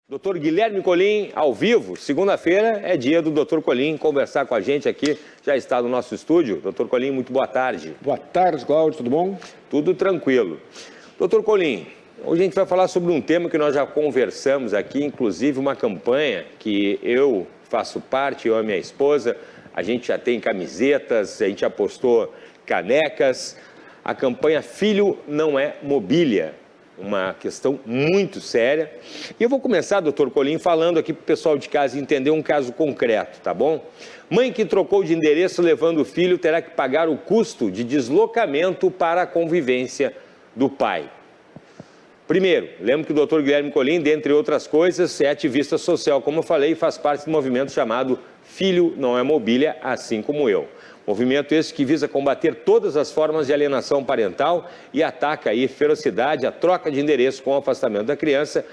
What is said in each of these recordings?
Dr. Guilherme Colim, ao vivo. Segunda-feira é dia do Dr. Colim conversar com a gente aqui. Já está no nosso estúdio. Dr. Colim, muito boa tarde. Boa tarde, Cláudio. Tudo bom? Tudo tranquilo. Dr. Colim, hoje a gente vai falar sobre um tema que nós já conversamos aqui, inclusive uma campanha que eu faço parte, eu e minha esposa. A gente já tem camisetas, a gente já postou canecas. A campanha Filho Não é Mobília. Uma questão muito séria. E eu vou começar, doutor Colim, falando aqui para o pessoal de casa entender um caso concreto, tá bom? Mãe que trocou de endereço levando o filho terá que pagar o custo de deslocamento para a convivência do pai. Primeiro, lembro que o doutor Guilherme Colim, dentre outras coisas, é ativista social, como eu falei, e faz parte do movimento chamado Filho Não é Mobília, assim como eu. Movimento esse que visa combater todas as formas de alienação parental e ataca aí ferocidade, a troca de endereço com o afastamento da criança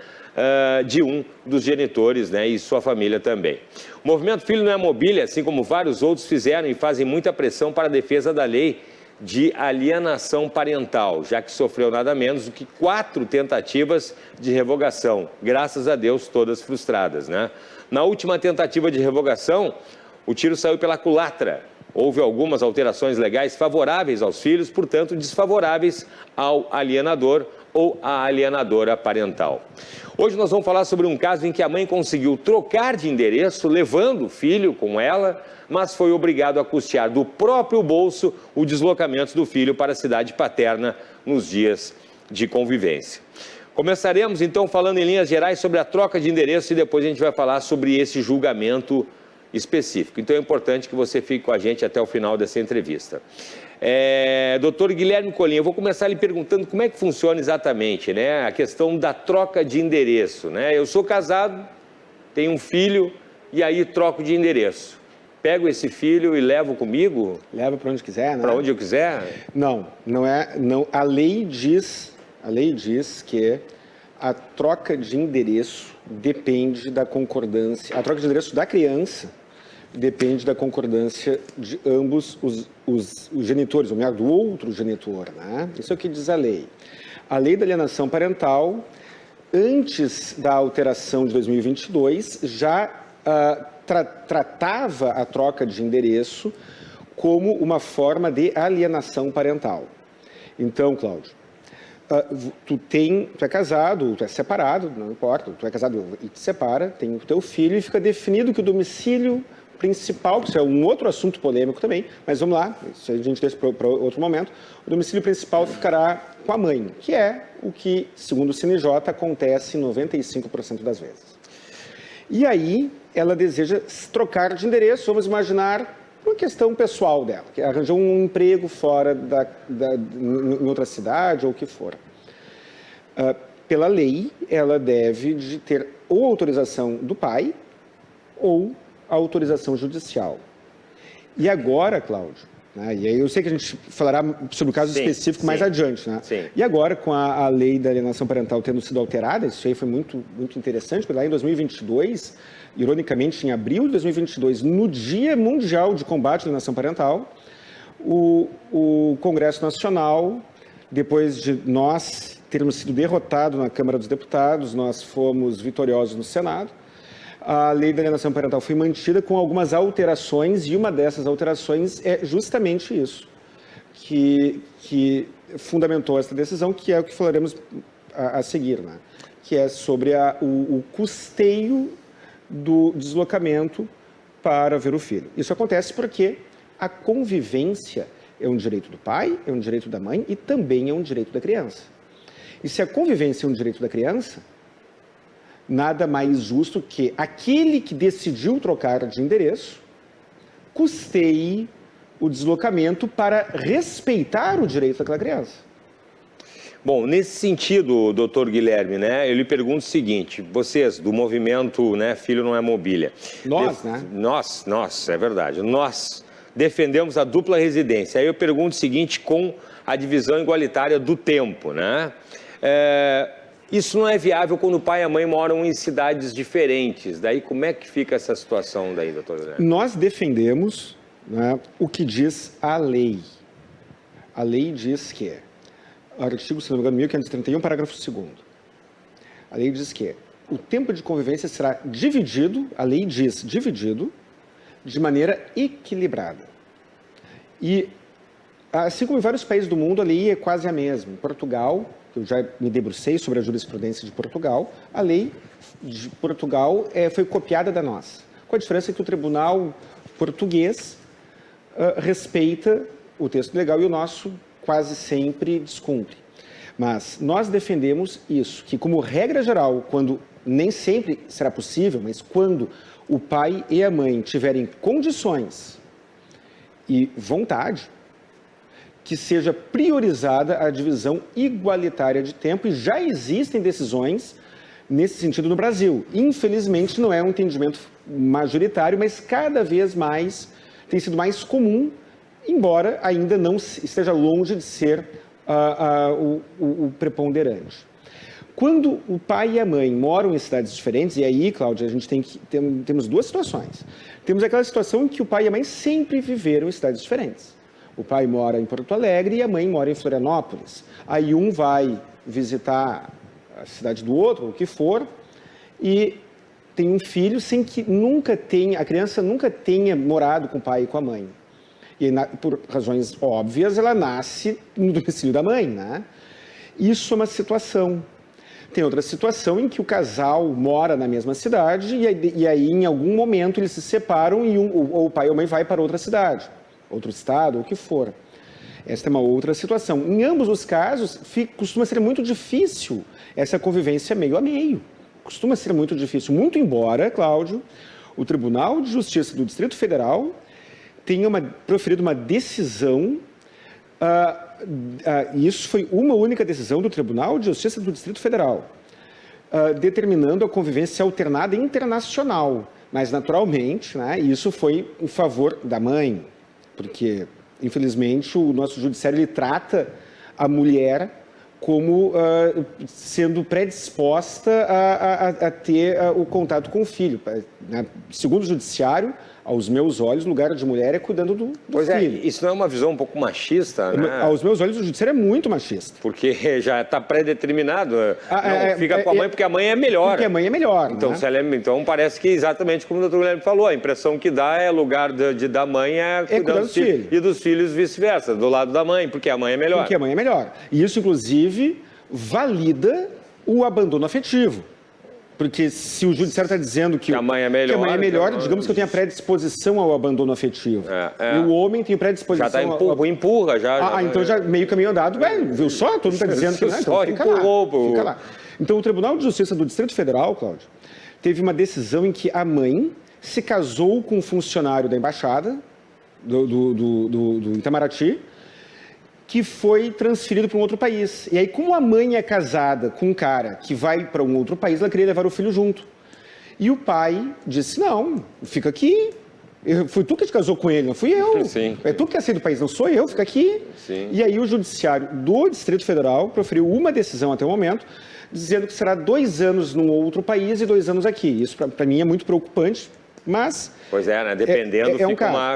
de um dos genitores, né, e sua família também. O movimento Filho Não é Mobília, assim como vários outros fizeram e fazem muita pressão para a defesa da lei de alienação parental, já que sofreu nada menos do que 4 tentativas de revogação, graças a Deus todas frustradas, né? Na última tentativa de revogação, o tiro saiu pela culatra. Houve algumas alterações legais favoráveis aos filhos, portanto desfavoráveis ao alienador ou à alienadora parental. Hoje nós vamos falar sobre um caso em que a mãe conseguiu trocar de endereço, levando o filho com ela, mas foi obrigado a custear do próprio bolso o deslocamento do filho para a cidade paterna nos dias de convivência. Começaremos então falando em linhas gerais sobre a troca de endereço e depois a gente vai falar sobre esse julgamento específico. Então é importante que você fique com a gente até o final dessa entrevista. Doutor Guilherme Colim, eu vou começar lhe perguntando como é que funciona exatamente, né, a questão da troca de endereço, né? Eu sou casado, tenho um filho e aí troco de endereço. Pego esse filho e levo comigo? Leva para onde quiser, né? Para onde eu quiser? Não. A lei diz que a troca de endereço depende da concordância. A troca de endereço da criança depende da concordância de ambos os genitores, ou melhor, do outro genitor, né? Isso é o que diz a lei. A lei da alienação parental, antes da alteração de 2022, já tratava a troca de endereço como uma forma de alienação parental. Então, Cláudio, tu é casado, tu é separado, não importa, tu é casado e te separa, tem o teu filho e fica definido que o domicílio principal, que isso é um outro assunto polêmico também, mas vamos lá, isso a gente deixa para outro momento, o domicílio principal ficará com a mãe, que é o que, segundo o CNJ, acontece 95% das vezes. E aí, ela deseja trocar de endereço, vamos imaginar, uma questão pessoal dela, que arranjou um emprego fora em outra cidade ou o que for. Pela lei, ela deve de ter ou autorização do pai ou autorização judicial. E agora, Cláudio, né, e aí eu sei que a gente falará sobre o caso específico mais adiante, né? Sim. E agora, com a lei da alienação parental tendo sido alterada, isso aí foi muito interessante, porque lá em 2022, ironicamente, em abril de 2022, no Dia Mundial de Combate à Alienação Parental, o Congresso Nacional, depois de nós termos sido derrotados na Câmara dos Deputados, nós fomos vitoriosos no Senado, a lei da alienação parental foi mantida com algumas alterações, e uma dessas alterações é justamente isso, que fundamentou essa decisão, que é o que falaremos a seguir, né? Que é sobre o custeio do deslocamento para ver o filho. Isso acontece porque a convivência é um direito do pai, é um direito da mãe e também é um direito da criança. E se a convivência é um direito da criança, nada mais justo que aquele que decidiu trocar de endereço custeie o deslocamento para respeitar o direito daquela criança. Bom, nesse sentido, doutor Guilherme, né, eu lhe pergunto o seguinte, vocês do movimento, né, Filho Não é Mobília. Nós, né? Nós, é verdade, nós defendemos a dupla residência. Aí eu pergunto o seguinte, com a divisão igualitária do tempo, né? Isso não é viável quando o pai e a mãe moram em cidades diferentes. Daí como é que fica essa situação daí, doutor Guilherme? Nós defendemos, né, o que diz a lei. A lei diz que artigo, se não me engano, 1531, parágrafo 2º. A lei diz que o tempo de convivência será dividido, a lei diz dividido, de maneira equilibrada. E, assim como em vários países do mundo, a lei é quase a mesma. Em Portugal, eu já me debrucei sobre a jurisprudência de Portugal, a lei de Portugal foi copiada da nossa. Com a diferença que o tribunal português respeita o texto legal e o nosso quase sempre descumpre. Mas nós defendemos isso, que como regra geral, quando nem sempre será possível, mas quando o pai e a mãe tiverem condições e vontade, que seja priorizada a divisão igualitária de tempo, e já existem decisões nesse sentido no Brasil. Infelizmente, não é um entendimento majoritário, mas cada vez mais tem sido mais comum, embora ainda não esteja longe de ser o preponderante. Quando o pai e a mãe moram em cidades diferentes, e aí, Cláudia, a gente temos duas situações. Temos aquela situação em que o pai e a mãe sempre viveram em cidades diferentes. O pai mora em Porto Alegre e a mãe mora em Florianópolis. Aí um vai visitar a cidade do outro, ou o que for, e tem um filho sem que a criança nunca tenha morado com o pai e com a mãe. E por razões óbvias, ela nasce no domicílio da mãe, né? Isso é uma situação. Tem outra situação em que o casal mora na mesma cidade e aí em algum momento eles se separam e ou o pai ou a mãe vai para outra cidade, outro estado, ou o que for. Esta é uma outra situação. Em ambos os casos, costuma ser muito difícil essa convivência meio a meio. Costuma ser muito difícil, muito embora, Cláudio, o Tribunal de Justiça do Distrito Federal tenha proferido uma decisão, isso foi uma única decisão do Tribunal de Justiça do Distrito Federal, determinando a convivência alternada internacional. Mas, naturalmente, né, isso foi em favor da mãe, porque, infelizmente, o nosso judiciário ele trata a mulher como sendo predisposta a ter o contato com o filho. Segundo o judiciário, aos meus olhos, o lugar de mulher é cuidando do pois filho. Isso não é uma visão um pouco machista, né? Aos meus olhos, o judiciário é muito machista. Porque já está pré-determinado. Fica com a mãe porque a mãe é melhor. Porque a mãe é melhor. Então, né? Então parece que exatamente como o doutor Guilherme falou, a impressão que dá é lugar da mãe cuidar dos filhos. E dos filhos vice-versa, do lado da mãe, porque a mãe é melhor. Porque a mãe é melhor. E isso, inclusive, valida o abandono afetivo. Porque se o judiciário está dizendo que a mãe é melhor, digamos que eu tenho a predisposição ao abandono afetivo. E o homem tem predisposição já está empurra. Então já meio caminho andado. Viu só? Todo mundo está dizendo que não. Então fica lá. Então o Tribunal de Justiça do Distrito Federal, Cláudio, teve uma decisão em que a mãe se casou com um funcionário da embaixada do Itamaraty, que foi transferido para um outro país. E aí, como a mãe é casada com um cara que vai para um outro país, ela queria levar o filho junto. E o pai disse, não, fica aqui. Foi tu que te casou com ele, não fui eu. Sim. É tu que quer sair do país, não sou eu, fica aqui. Sim. E aí o judiciário do Distrito Federal proferiu uma decisão até o momento, dizendo que será 2 anos num outro país e 2 anos aqui. Isso, para mim, é muito preocupante. Mas pois é, né? Dependendo,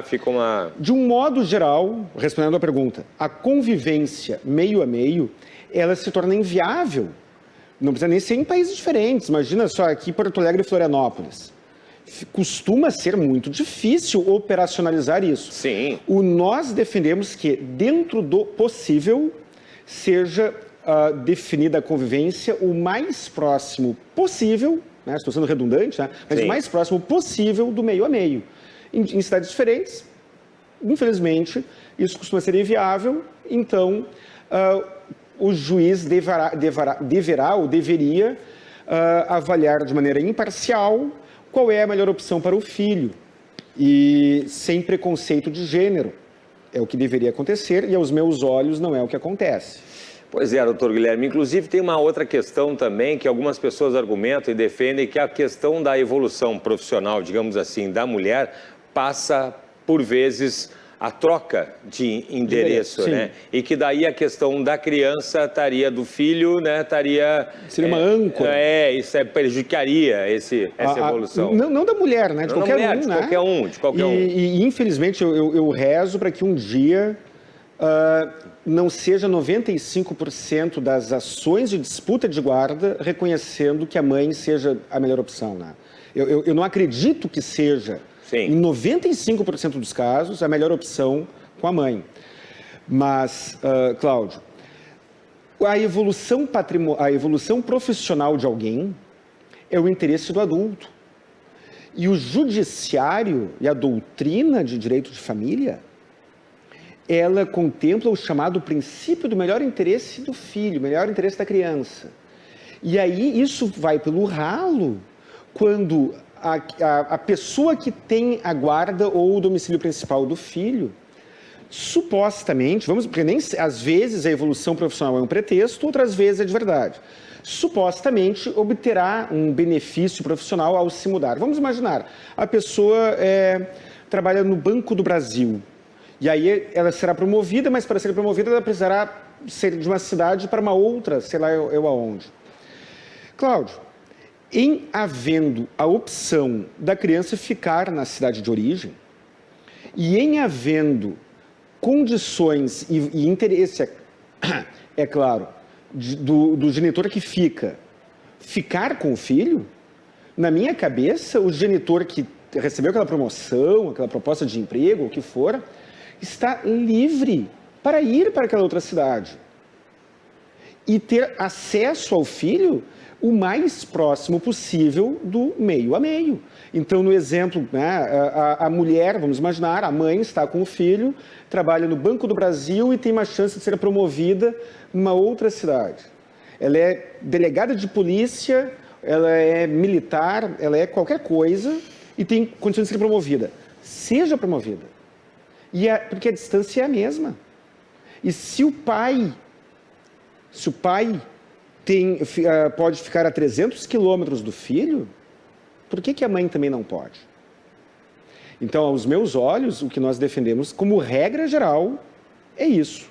fica uma... De um modo geral, respondendo à pergunta, a convivência meio a meio, ela se torna inviável. Não precisa nem ser em países diferentes. Imagina só aqui Porto Alegre e Florianópolis. Costuma ser muito difícil operacionalizar isso. Sim. Nós defendemos que, dentro do possível, seja definida a convivência o mais próximo possível, né? Estou sendo redundante, né? Mas Sim. o mais próximo possível do meio a meio. Em cidades diferentes, infelizmente, isso costuma ser inviável, então o juiz deveria avaliar de maneira imparcial qual é a melhor opção para o filho e sem preconceito de gênero. É o que deveria acontecer e, aos meus olhos, não é o que acontece. Pois é, doutor Guilherme. Inclusive, tem uma outra questão também que algumas pessoas argumentam e defendem, que a questão da evolução profissional, digamos assim, da mulher, passa, por vezes, a troca de endereço, né? E que daí a questão da criança estaria, do filho, né? Seria uma âncora. Isso prejudicaria essa evolução. Não da mulher, né? De qualquer um, né? De qualquer um. E infelizmente, eu rezo para que um dia não seja 95% das ações de disputa de guarda reconhecendo que a mãe seja a melhor opção, né? Eu não acredito que seja, Sim, em 95% dos casos, a melhor opção com a mãe. Mas, Cláudio, a evolução profissional de alguém é o interesse do adulto. E o judiciário e a doutrina de direito de família, ela contempla o chamado princípio do melhor interesse do filho, melhor interesse da criança. E aí isso vai pelo ralo quando a pessoa que tem a guarda ou o domicílio principal do filho, supostamente, porque nem às vezes a evolução profissional é um pretexto, outras vezes é de verdade. Supostamente obterá um benefício profissional ao se mudar. Vamos imaginar, a pessoa trabalha no Banco do Brasil, e aí ela será promovida, mas para ser promovida ela precisará ser de uma cidade para uma outra, sei lá eu aonde. Cláudio, em havendo a opção da criança ficar na cidade de origem, e em havendo condições e interesse, é claro, do genitor que ficar com o filho, na minha cabeça, o genitor que recebeu aquela promoção, aquela proposta de emprego, o que for, está livre para ir para aquela outra cidade e ter acesso ao filho o mais próximo possível do meio a meio. Então, no exemplo, né, a mulher, vamos imaginar, a mãe está com o filho, trabalha no Banco do Brasil e tem uma chance de ser promovida numa outra cidade. Ela é delegada de polícia, ela é militar, ela é qualquer coisa e tem condições de ser promovida. Seja promovida. Porque a distância é a mesma. E se o pai pode ficar a 300 quilômetros do filho, por que a mãe também não pode? Então, aos meus olhos, o que nós defendemos como regra geral é isso.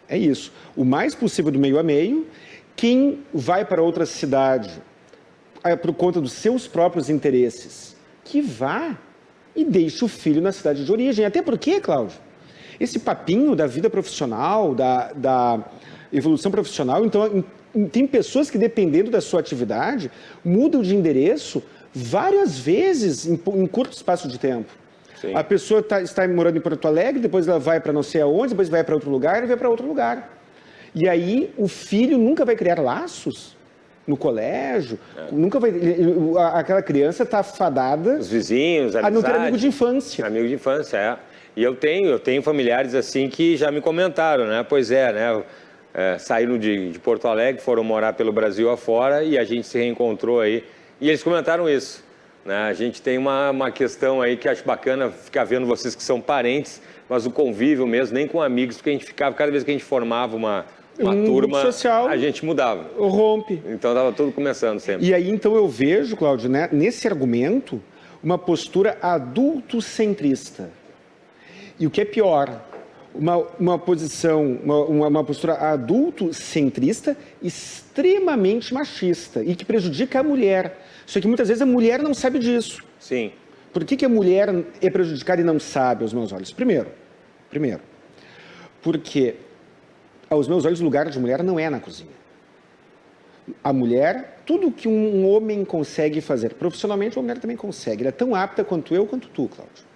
É isso. O mais possível do meio a meio. Quem vai para outra cidade por conta dos seus próprios interesses, que vá e deixe o filho na cidade de origem. Até porque, Cláudio, esse papinho da vida profissional, da evolução profissional, então tem pessoas que, dependendo da sua atividade, mudam de endereço várias vezes em curto espaço de tempo. Sim. A pessoa está morando em Porto Alegre, depois ela vai para não sei aonde, depois vai para outro lugar e vai para outro lugar. E aí o filho nunca vai criar laços no colégio, nunca vai. Aquela criança está fadada. Os vizinhos, a não ter amigo de infância. Amigo de infância, é. E eu tenho familiares assim que já me comentaram, né? Pois é, né? Saíram de Porto Alegre, foram morar pelo Brasil afora e a gente se reencontrou aí. E eles comentaram isso, né? A gente tem uma questão aí que acho bacana ficar vendo vocês que são parentes, mas o convívio mesmo, nem com amigos, porque a gente ficava, cada vez que a gente formava uma turma, social, a gente mudava. Rompe. Então estava tudo começando sempre. E aí então eu vejo, Cláudio, né, nesse argumento, uma postura adultocentrista. E o que é pior, uma postura adultocentrista extremamente machista e que prejudica a mulher. Só que muitas vezes a mulher não sabe disso. Sim. Por que a mulher é prejudicada e não sabe, aos meus olhos? Primeiro, porque aos meus olhos o lugar de mulher não é na cozinha. A mulher, tudo que um homem consegue fazer profissionalmente, a mulher também consegue. Ela é tão apta quanto eu, quanto tu, Cláudio.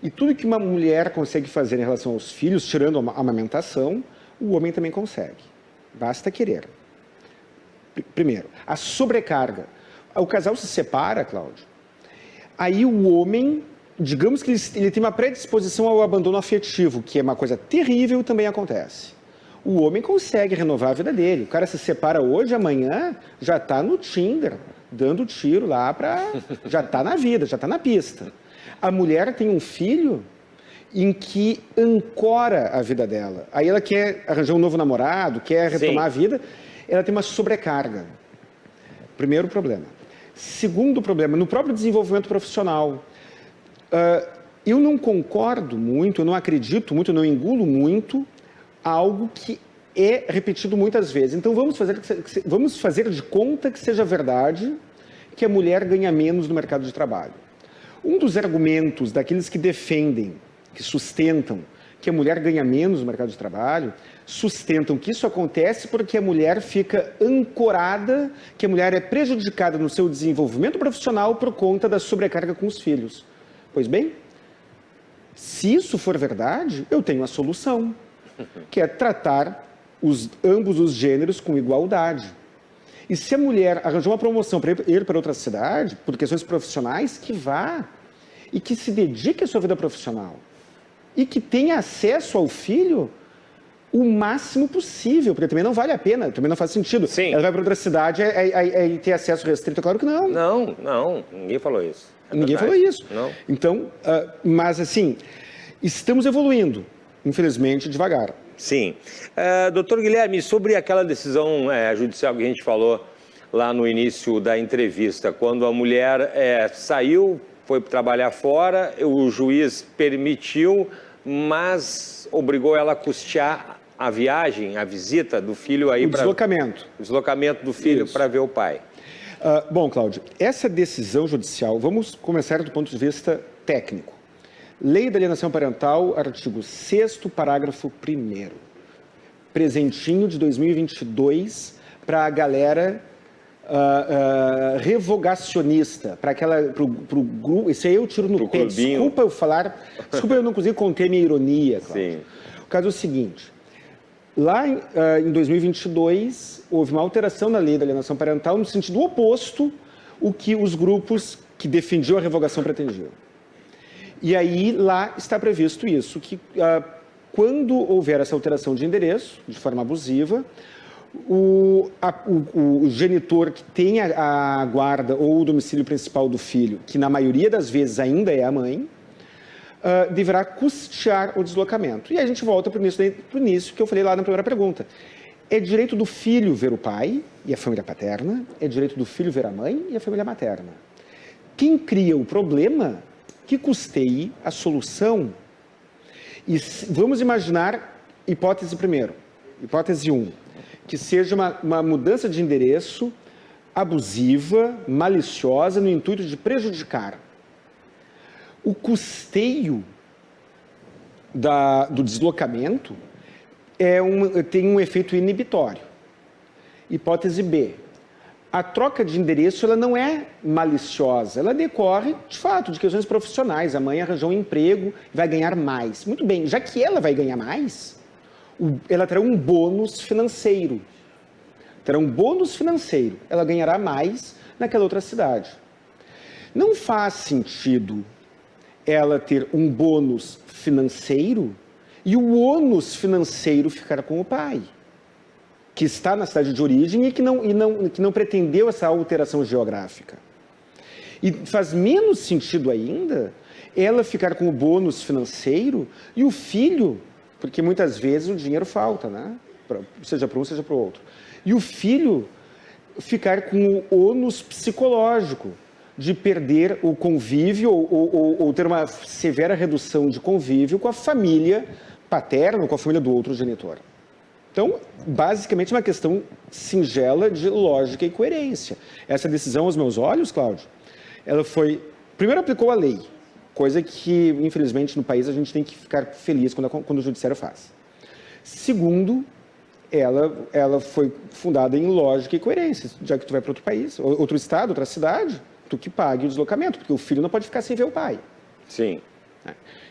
E tudo que uma mulher consegue fazer em relação aos filhos, tirando a amamentação, o homem também consegue. Basta querer. Primeiro, a sobrecarga. O casal se separa, Cláudio. Aí o homem, digamos que ele tem uma predisposição ao abandono afetivo, que é uma coisa terrível, também acontece. O homem consegue renovar a vida dele. O cara se separa hoje, amanhã já está no Tinder, dando tiro lá já está na vida, já está na pista. A mulher tem um filho em que ancora a vida dela. Aí ela quer arranjar um novo namorado, quer retomar a vida, ela tem uma sobrecarga. Primeiro problema. Segundo problema, no próprio desenvolvimento profissional. Eu não concordo muito, eu não acredito muito, eu não engulo muito algo que é repetido muitas vezes. Então vamos fazer de conta que seja verdade que a mulher ganha menos no mercado de trabalho. Um dos argumentos daqueles que defendem, que sustentam que a mulher ganha menos no mercado de trabalho, sustentam que isso acontece porque a mulher fica ancorada, que a mulher é prejudicada no seu desenvolvimento profissional por conta da sobrecarga com os filhos. Pois bem, se isso for verdade, eu tenho a solução, que é tratar ambos os gêneros com igualdade. E se a mulher arranjou uma promoção para ir para outra cidade, por questões profissionais, que vá e que se dedique à sua vida profissional. E que tenha acesso ao filho o máximo possível, porque também não vale a pena, também não faz sentido. Sim. Ela vai para outra cidade e ter acesso restrito, claro que não. Não, ninguém falou isso. Ninguém falou isso. Não. Então, mas assim, estamos evoluindo, infelizmente, devagar. Sim. Doutor Guilherme, sobre aquela decisão judicial que a gente falou lá no início da entrevista, quando a mulher saiu, foi trabalhar fora, o juiz permitiu, mas obrigou ela a custear a viagem, a visita do filho aí para... O deslocamento do filho para ver o pai. Bom, Cláudio, essa decisão judicial, vamos começar do ponto de vista técnico. Lei da Alienação Parental, artigo 6º, parágrafo 1º. Presentinho de 2022 para a galera revogacionista, para pro grupo, isso aí eu tiro no pé, desculpa eu não conseguir conter minha ironia, Cláudio. Sim. O caso é o seguinte, lá em 2022, houve uma alteração na lei da alienação parental no sentido oposto o que os grupos que defendiam a revogação pretendiam. E aí lá está previsto isso, que quando houver essa alteração de endereço, de forma abusiva, o genitor que tem a guarda ou o domicílio principal do filho, que na maioria das vezes ainda é a mãe, deverá custear o deslocamento. E aí a gente volta para o início que eu falei lá na primeira pergunta. É direito do filho ver o pai e a família paterna, é direito do filho ver a mãe e a família materna. Quem cria o problema, que custeie a solução. E vamos imaginar, hipótese 1, que seja uma mudança de endereço abusiva, maliciosa, no intuito de prejudicar. O custeio do deslocamento tem um efeito inibitório. Hipótese B. A troca de endereço ela não é maliciosa, ela decorre, de fato, de questões profissionais. A mãe arranjou um emprego e vai ganhar mais. Muito bem, já que ela vai ganhar mais, ela terá um bônus financeiro. Ela ganhará mais naquela outra cidade. Não faz sentido ela ter um bônus financeiro e o ônus financeiro ficar com o pai, que está na cidade de origem e que não pretendeu essa alteração geográfica. E faz menos sentido ainda ela ficar com o bônus financeiro e o filho, porque muitas vezes o dinheiro falta, né? Seja para um, seja para o outro. E o filho ficar com o ônus psicológico de perder o convívio ou ter uma severa redução de convívio com a família paterna ou com a família do outro genitor. Então, basicamente, é uma questão singela de lógica e coerência. Essa decisão, aos meus olhos, Cláudio, ela foi... Primeiro, aplicou a lei, coisa que, infelizmente, no país a gente tem que ficar feliz quando o judiciário faz. Segundo, ela foi fundada em lógica e coerência. Já que tu vai para outro país, outro estado, outra cidade, tu que pague o deslocamento, porque o filho não pode ficar sem ver o pai. Sim.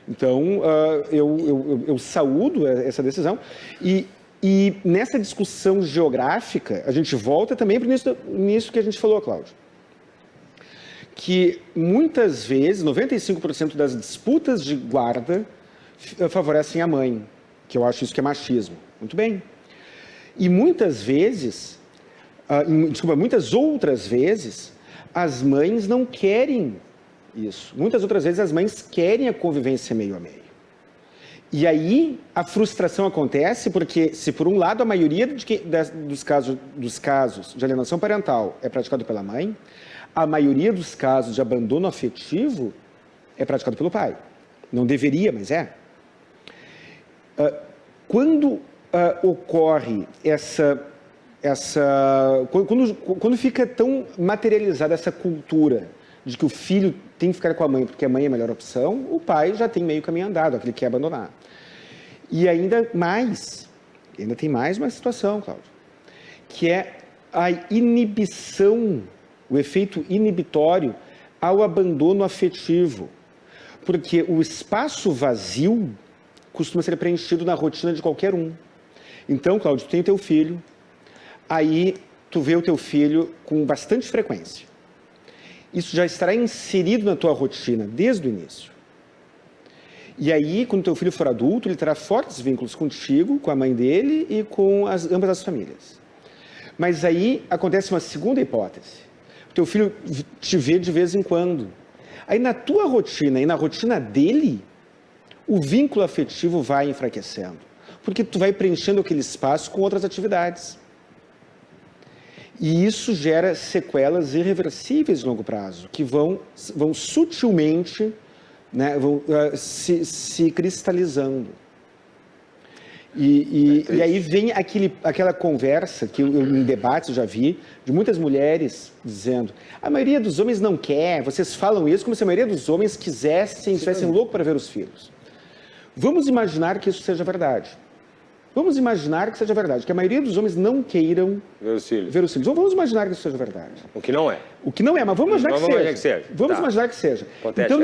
Então, eu saúdo essa decisão. E nessa discussão geográfica, a gente volta também para o início que a gente falou, Cláudio. Que muitas vezes, 95% das disputas de guarda favorecem a mãe, que eu acho isso que é machismo. Muito bem. E muitas vezes, muitas outras vezes, as mães não querem isso. Muitas outras vezes as mães querem a convivência meio a meio. E aí a frustração acontece porque, se por um lado a maioria dos casos de alienação parental é praticado pela mãe, a maioria dos casos de abandono afetivo é praticado pelo pai. Não deveria, mas é. Quando ocorre quando fica tão materializada essa cultura de que o filho tem que ficar com a mãe porque a mãe é a melhor opção, o pai já tem meio caminho andado, aquele que quer abandonar. E ainda tem mais uma situação, Cláudio, que é a inibição, o efeito inibitório ao abandono afetivo. Porque o espaço vazio costuma ser preenchido na rotina de qualquer um. Então, Cláudio, tu tem o teu filho, aí tu vê o teu filho com bastante frequência. Isso já estará inserido na tua rotina desde o início. E aí, quando teu filho for adulto, ele terá fortes vínculos contigo, com a mãe dele e com ambas as famílias. Mas aí acontece uma segunda hipótese. O teu filho te vê de vez em quando. Aí na tua rotina e na rotina dele, o vínculo afetivo vai enfraquecendo. Porque tu vai preenchendo aquele espaço com outras atividades. E isso gera sequelas irreversíveis de longo prazo, que vão sutilmente, né, se cristalizando. E aí vem aquela conversa que em debates eu já vi, de muitas mulheres dizendo: a maioria dos homens não quer, vocês falam isso como se a maioria dos homens estivessem loucos para ver os filhos. Vamos imaginar que isso seja verdade. Vamos imaginar que seja verdade, que a maioria dos homens não queiram ver os filhos. Vamos imaginar que isso seja verdade. O que não é. O que não é, mas vamos imaginar que seja. Vamos imaginar que seja. Então,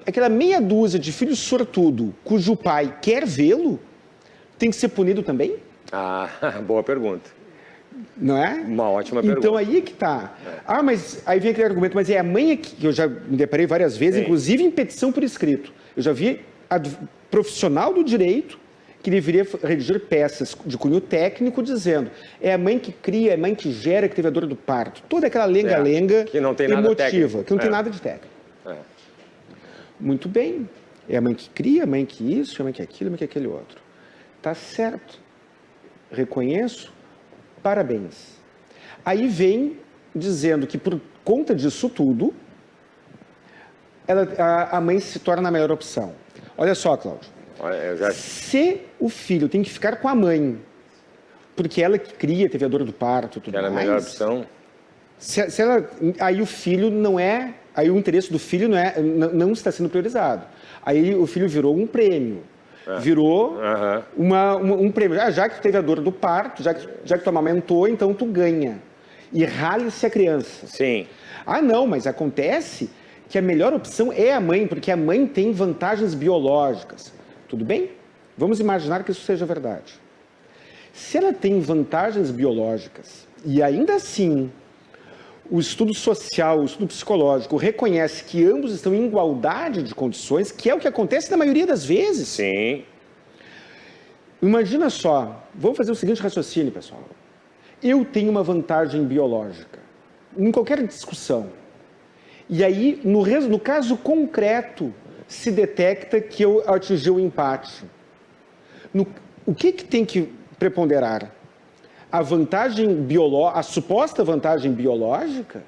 aquela meia dúzia de filhos sortudo, cujo pai quer vê-lo, tem que ser punido também? Ah, boa pergunta. Não é? Uma ótima pergunta. Então, aí é que está. Mas aí vem aquele argumento, mas é a mãe que eu já me deparei várias vezes, inclusive em petição por escrito. Eu já vi profissional do direito que deveria redigir peças de cunho técnico dizendo: é a mãe que cria, é a mãe que gera, que teve a dor do parto. Toda aquela lenga-lenga que não tem nada técnico. Que não tem nada de técnico. Muito bem. É a mãe que cria, a mãe que isso, a mãe que aquilo, a mãe que aquele outro. Tá certo. Reconheço. Parabéns. Aí vem dizendo que por conta disso tudo, a mãe se torna a melhor opção. Olha só, Cláudio. Se o filho tem que ficar com a mãe, porque ela que cria, teve a dor do parto, tudo mais. Ela é a melhor opção. Aí o filho não é, aí o interesse do filho não está sendo priorizado. Aí o filho virou um prêmio, virou um prêmio. Já que teve a dor do parto, já que tu amamentou, então tu ganha. E rale-se a criança. Sim. Não, mas acontece que a melhor opção é a mãe, porque a mãe tem vantagens biológicas. Tudo bem? Vamos imaginar que isso seja verdade. Se ela tem vantagens biológicas e ainda assim o estudo social, o estudo psicológico reconhece que ambos estão em igualdade de condições, que é o que acontece na maioria das vezes. Sim. Imagina só, vamos fazer o seguinte raciocínio, pessoal. Eu tenho uma vantagem biológica em qualquer discussão. E aí, no caso concreto, se detecta que eu atingi o empate. O que tem que preponderar? A vantagem a suposta vantagem biológica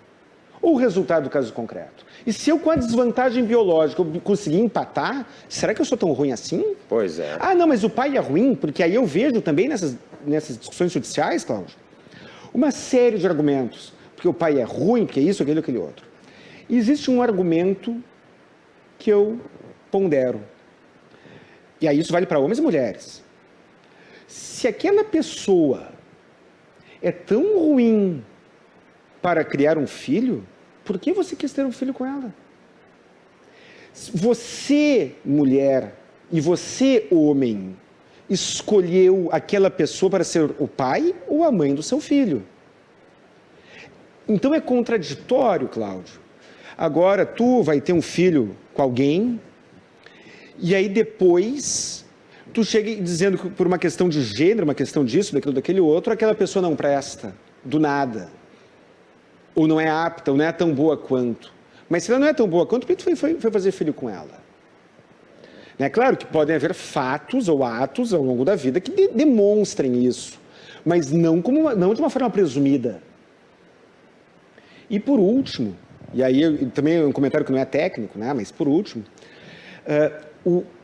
ou o resultado do caso concreto? E se eu, com a desvantagem biológica, eu conseguir empatar, será que eu sou tão ruim assim? Pois é. Não, mas o pai é ruim, porque aí eu vejo também nessas discussões judiciais, Cláudio, uma série de argumentos. Porque o pai é ruim, porque é isso, aquele, aquele outro. E existe um argumento que eu pondero. E aí isso vale para homens e mulheres. Se aquela pessoa é tão ruim para criar um filho, por que você quis ter um filho com ela? Você, mulher, e você, homem, escolheu aquela pessoa para ser o pai ou a mãe do seu filho. Então é contraditório, Cláudio. Agora, tu vai ter um filho com alguém, e aí depois tu chega dizendo que por uma questão de gênero, uma questão disso, daquilo, daquele outro, aquela pessoa não presta, do nada. Ou não é apta, ou não é tão boa quanto. Mas se ela não é tão boa quanto, por que tu foi fazer filho com ela? É claro que podem haver fatos ou atos ao longo da vida que demonstrem isso, mas não de uma forma presumida. E por último, e aí também é um comentário que não é técnico, né? Mas por último,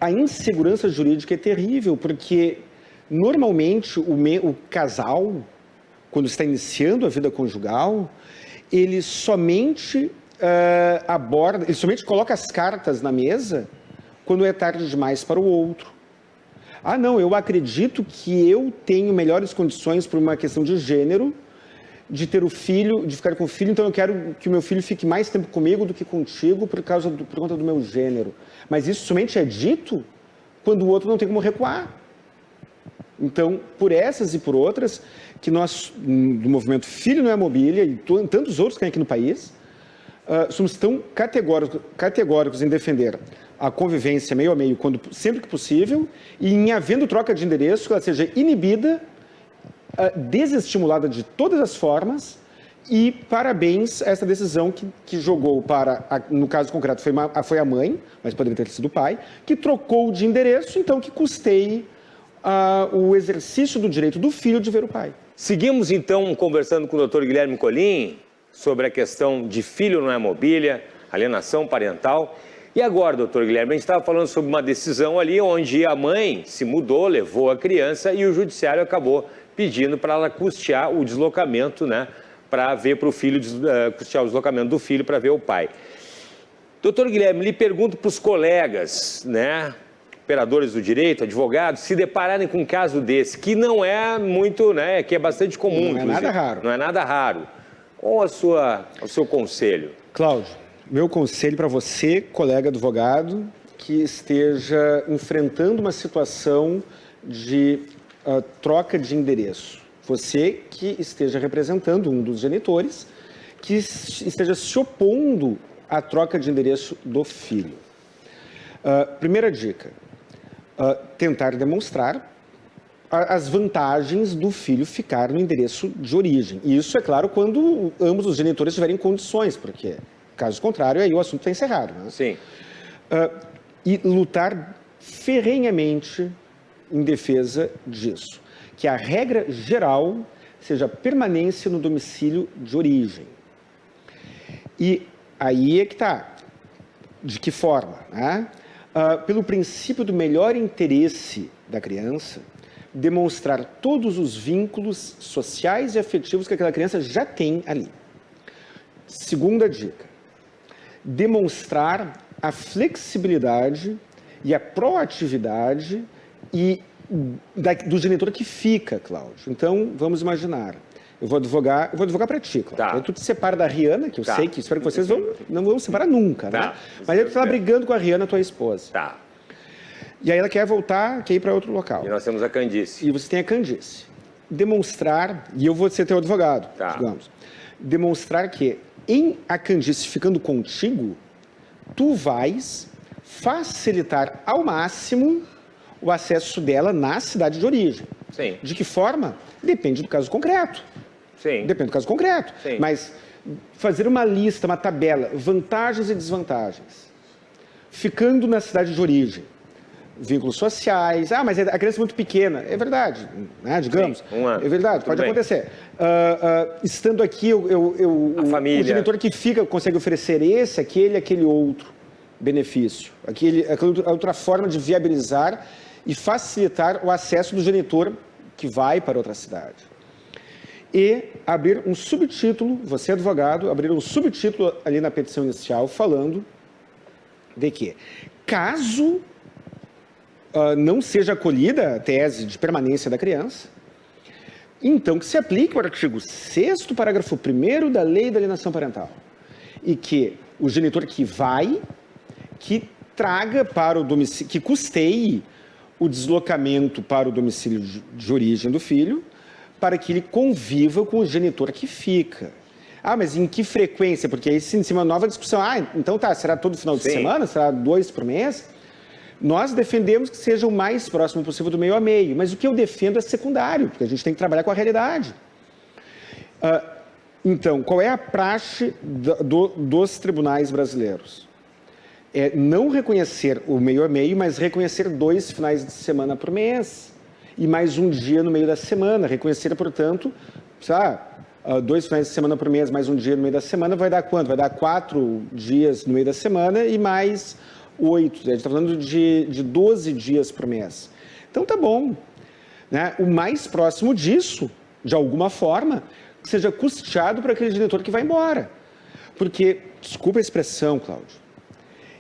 a insegurança jurídica é terrível, porque normalmente o casal, quando está iniciando a vida conjugal, ele somente ele somente coloca as cartas na mesa quando é tarde demais para o outro. Ah, não, eu acredito que eu tenho melhores condições por uma questão de gênero, de ter o filho, de ficar com o filho, então eu quero que o meu filho fique mais tempo comigo do que contigo por conta do meu gênero. Mas isso somente é dito quando o outro não tem como recuar. Então, por essas e por outras, que nós, do movimento Filho Não é Mobília, e tantos outros que tem aqui no país, somos tão categóricos em defender a convivência meio a meio, sempre que possível, e em havendo troca de endereço, que ela seja inibida, desestimulada de todas as formas, e parabéns a essa decisão que jogou no caso concreto foi a mãe, mas poderia ter sido o pai, que trocou de endereço, então que custeie o exercício do direito do filho de ver o pai. Seguimos então conversando com o Dr. Guilherme Colin sobre a questão de filho não é mobília, alienação parental. E agora, doutor Guilherme, a gente estava falando sobre uma decisão ali onde a mãe se mudou, levou a criança e o judiciário acabou pedindo para ela custear o deslocamento, né, para ver para o filho, custear o deslocamento do filho para ver o pai. Doutor Guilherme, lhe pergunto para os colegas, né, operadores do direito, advogados, se depararem com um caso desse, que não é muito, né, que é bastante comum. Não é nada raro. Não é nada raro. Qual o seu conselho? Cláudio, meu conselho para você, colega advogado, que esteja enfrentando uma situação de troca de endereço. Você que esteja representando um dos genitores, que esteja se opondo à troca de endereço do filho. Primeira dica, tentar demonstrar as vantagens do filho ficar no endereço de origem. E isso, é claro, quando ambos os genitores tiverem condições, porque, caso contrário, aí o assunto está encerrado. Né? Sim. E lutar ferrenhamente em defesa disso. Que a regra geral seja permanência no domicílio de origem. E aí é que está. De que forma? Né? Pelo princípio do melhor interesse da criança, demonstrar todos os vínculos sociais e afetivos que aquela criança já tem ali. Segunda dica, demonstrar a flexibilidade e a proatividade do genitor que fica, Cláudio. Então, vamos imaginar, eu vou advogar para ti, Cláudio. Tá. Aí tu te separa da Rihanna, que eu sei que espero que vocês não vão se separar nunca, tá. Né? Mas aí tu tá brigando com a Rihanna, tua esposa. Tá. E aí ela quer voltar, quer ir para outro local. E nós temos a Candice. E você tem a Candice. Demonstrar, e eu vou ser teu advogado, Tá. digamos. Demonstrar que em a Candice ficando contigo, tu vais facilitar ao máximo o acesso dela na cidade de origem. Sim. De que forma? Depende do caso concreto. Sim. Depende do caso concreto. Sim. Mas fazer uma lista, uma tabela, vantagens e desvantagens. Ficando na cidade de origem. Vínculos sociais. Ah, mas a criança é muito pequena. É verdade, né? Digamos. Sim, 1 ano. É verdade, Tudo pode bem. acontecer. Estando aqui, A família. o diretor que fica consegue oferecer aquele outro benefício. Aquela outra forma de viabilizar e facilitar o acesso do genitor que vai para outra cidade. E abrir um subtítulo, você advogado, abrir um subtítulo ali na petição inicial falando de que, caso não seja acolhida a tese de permanência da criança, então que se aplique o artigo 6º, parágrafo 1º da Lei da Alienação Parental. E que o genitor que traga para o domicílio, que custeie o deslocamento para o domicílio de origem do filho, para que ele conviva com o genitor que fica. Ah, mas em que frequência? Porque aí se inicia uma nova discussão. Ah, então tá, será todo final de Sim. semana? Será 2 por mês? Nós defendemos que seja o mais próximo possível do meio a meio, mas o que eu defendo é secundário, porque a gente tem que trabalhar com a realidade. Então, qual é a praxe dos tribunais brasileiros? É não reconhecer o meio a meio, mas reconhecer 2 finais de semana por mês e mais um dia no meio da semana. Reconhecer, portanto, 2 finais de semana por mês, mais um dia no meio da semana, vai dar quanto? Vai dar 4 dias no meio da semana e mais 8. A gente está falando de 12 dias por mês. Então, tá bom. Né? O mais próximo disso, de alguma forma, que seja custeado para aquele genitor que vai embora. Porque, desculpa a expressão, Cláudio,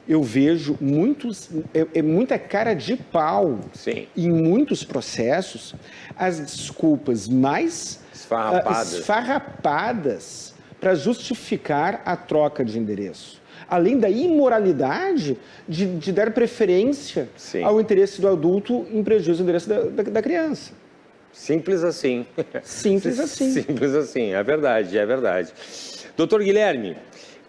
eu vejo muita cara de pau Sim. em muitos processos, as desculpas mais esfarrapadas para justificar a troca de endereço. Além da imoralidade de dar preferência ao interesse do adulto em prejuízo do interesse da criança. Simples assim. Simples assim. Simples assim, é verdade, é verdade. Doutor Guilherme,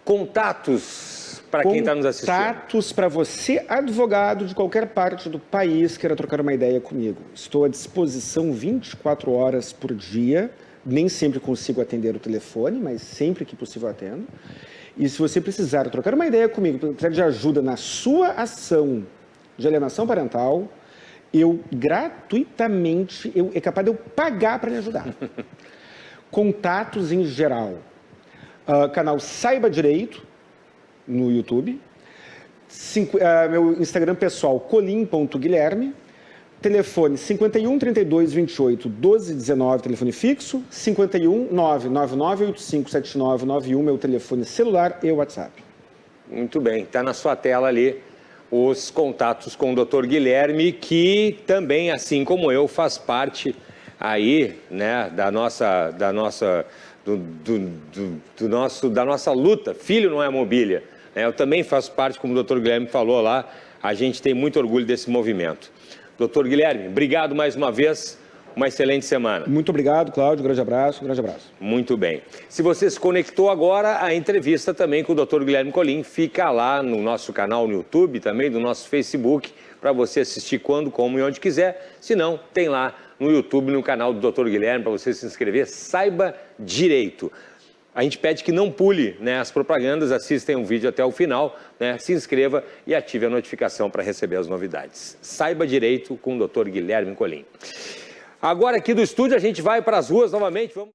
contatos para quem está nos assistindo. Contatos para você, advogado de qualquer parte do país, queira trocar uma ideia comigo. Estou à disposição 24 horas por dia. Nem sempre consigo atender o telefone, mas sempre que possível atendo. E se você precisar trocar uma ideia comigo, precisar de ajuda na sua ação de alienação parental, eu gratuitamente, é capaz de eu pagar para lhe ajudar. Contatos em geral. Canal Saiba Direito, no YouTube. Meu Instagram pessoal, colim.guilherme. Telefone 51 32 28 12 19, telefone fixo. 51 999 85 7991, meu telefone celular e WhatsApp. Muito bem, está na sua tela ali os contatos com o Dr. Guilherme, que também, assim como eu, faz parte aí, né, da nossa luta. Filho não é mobília. Eu também faço parte, como o Dr. Guilherme falou lá, a gente tem muito orgulho desse movimento. Doutor Guilherme, obrigado mais uma vez, uma excelente semana. Muito obrigado, Cláudio, grande abraço, grande abraço. Muito bem. Se você se conectou agora, a entrevista também com o Dr. Guilherme Colim fica lá no nosso canal no YouTube, também do nosso Facebook, para você assistir quando, como e onde quiser. Se não, tem lá no YouTube, no canal do Dr. Guilherme, para você se inscrever. Saiba Direito. A gente pede que não pule, né, as propagandas, assista um vídeo até o final, né, se inscreva e ative a notificação para receber as novidades. Saiba Direito com o Dr. Guilherme Colim. Agora aqui do estúdio a gente vai para as ruas novamente. Vamos...